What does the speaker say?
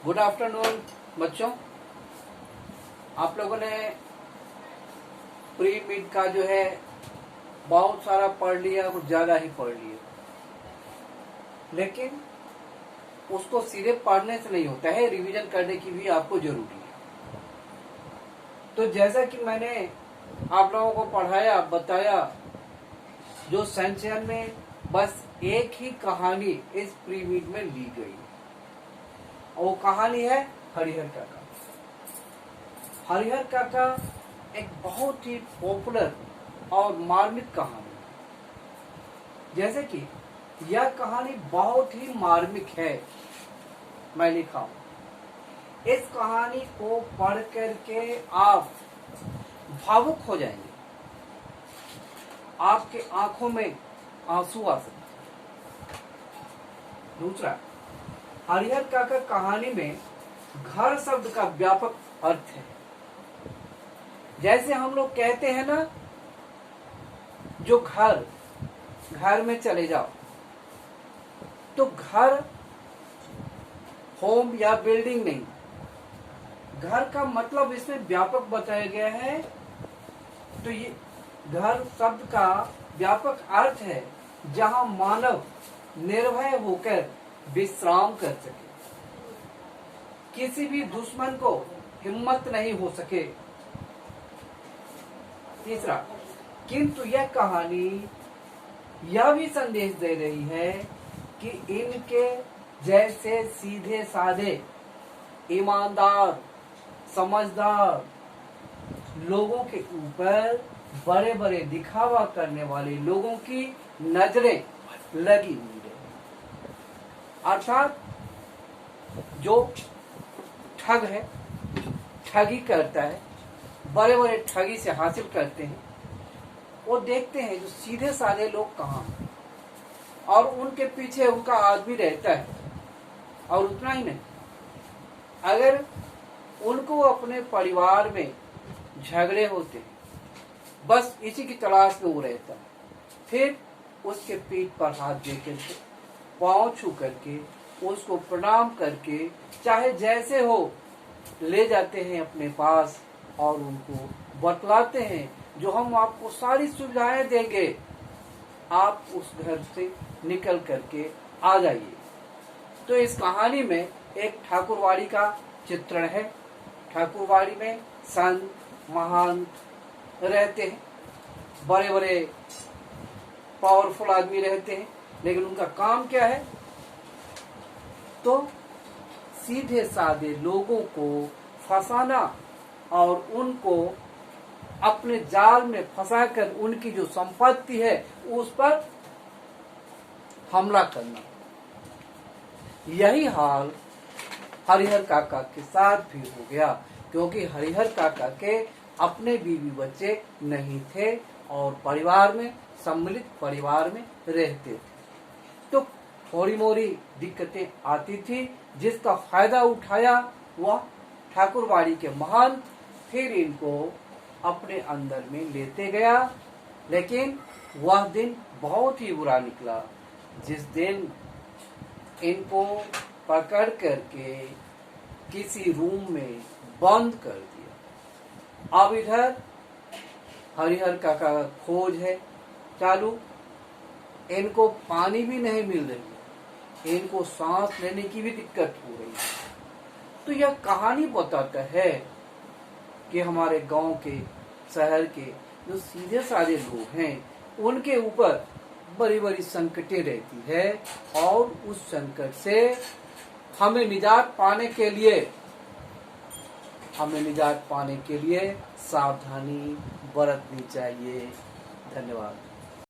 Good afternoon बच्चों। आप लोगों ने प्री मिड का जो है बहुत सारा पढ़ लिया, कुछ ज्यादा ही पढ़ लिया, लेकिन उसको सीधे पढ़ने से नहीं होता है, रिवीजन करने की भी आपको जरूरी है। तो जैसा कि मैंने आप लोगों को पढ़ाया बताया, जो सेंचुरी में बस एक ही कहानी इस प्री मिड में ली गई, और वो कहानी है हरिहर काका। हरिहर काका एक बहुत ही पॉपुलर और मार्मिक कहानी है। जैसे कि यह कहानी बहुत ही मार्मिक है, मैं लिखा हूं। इस कहानी को पढ़ करके आप भावुक हो जाएंगे, आपके आंखों में आंसू आ सकते। दूसरा, हरिहर काका कहानी में घर शब्द का व्यापक अर्थ है। जैसे हम लोग कहते हैं ना, जो घर में चले जाओ, तो घर होम या बिल्डिंग नहीं, घर का मतलब इसमें व्यापक बताया गया है। तो ये घर शब्द का व्यापक अर्थ है जहां मानव निर्भय होकर विश्राम कर सके, किसी भी दुश्मन को हिम्मत नहीं हो सके। तीसरा, किंतु यह कहानी यह भी संदेश दे रही है कि इनके जैसे सीधे साधे, ईमानदार, समझदार लोगों के ऊपर बड़े बड़े दिखावा करने वाले लोगों की नजरें लगी हुई है। अर्थात जो ठग है, ठगी करता है, बड़े बड़े ठगी से हासिल करते हैं, वो देखते हैं जो सीधे साधे लोग कहाँ हैं, और उनके पीछे उनका आदमी रहता है। और उतना ही नहीं, अगर उनको अपने परिवार में झगड़े होते हैं, बस इसी की तलाश में वो रहता है, फिर उसके पीठ पर हाथ दे करके, पाँव छू करके, उसको प्रणाम करके, चाहे जैसे हो, ले जाते हैं अपने पास और उनको बतलाते हैं जो हम आपको सारी सुविधाएं देंगे, आप उस घर से निकल करके आ जाइए। तो इस कहानी में एक ठाकुरवाड़ी का चित्रण है। ठाकुरवाड़ी में संत महान रहते हैं, बड़े बड़े पावरफुल आदमी रहते हैं, लेकिन उनका काम क्या है? तो सीधे साधे लोगों को फंसाना और उनको अपने जाल में फंसाकर उनकी जो संपत्ति है उस पर हमला करना। यही हाल हरिहर काका के साथ भी हो गया, क्योंकि हरिहर काका के अपने बीवी बच्चे नहीं थे और परिवार में, सम्मिलित परिवार में रहते थे। तो थोड़ी मोरी दिक्कतें आती थी, जिसका फायदा उठाया वह ठाकुरवाड़ी के महान, फिर इनको अपने अंदर में लेते गया। लेकिन वह दिन बहुत ही बुरा निकला, जिस दिन इनको पकड़ करके किसी रूम में बंद कर दिया। अब इधर हरिहर काका का खोज है चालू, इनको पानी भी नहीं मिल रही, इनको सांस लेने की भी दिक्कत हो रही है। तो यह कहानी बताता है कि हमारे गांव के, शहर के जो सीधे साधे लोग हैं, उनके ऊपर बड़ी बड़ी संकटें रहती है, और उस संकट से हमें निजात पाने के लिए सावधानी बरतनी चाहिए। धन्यवाद।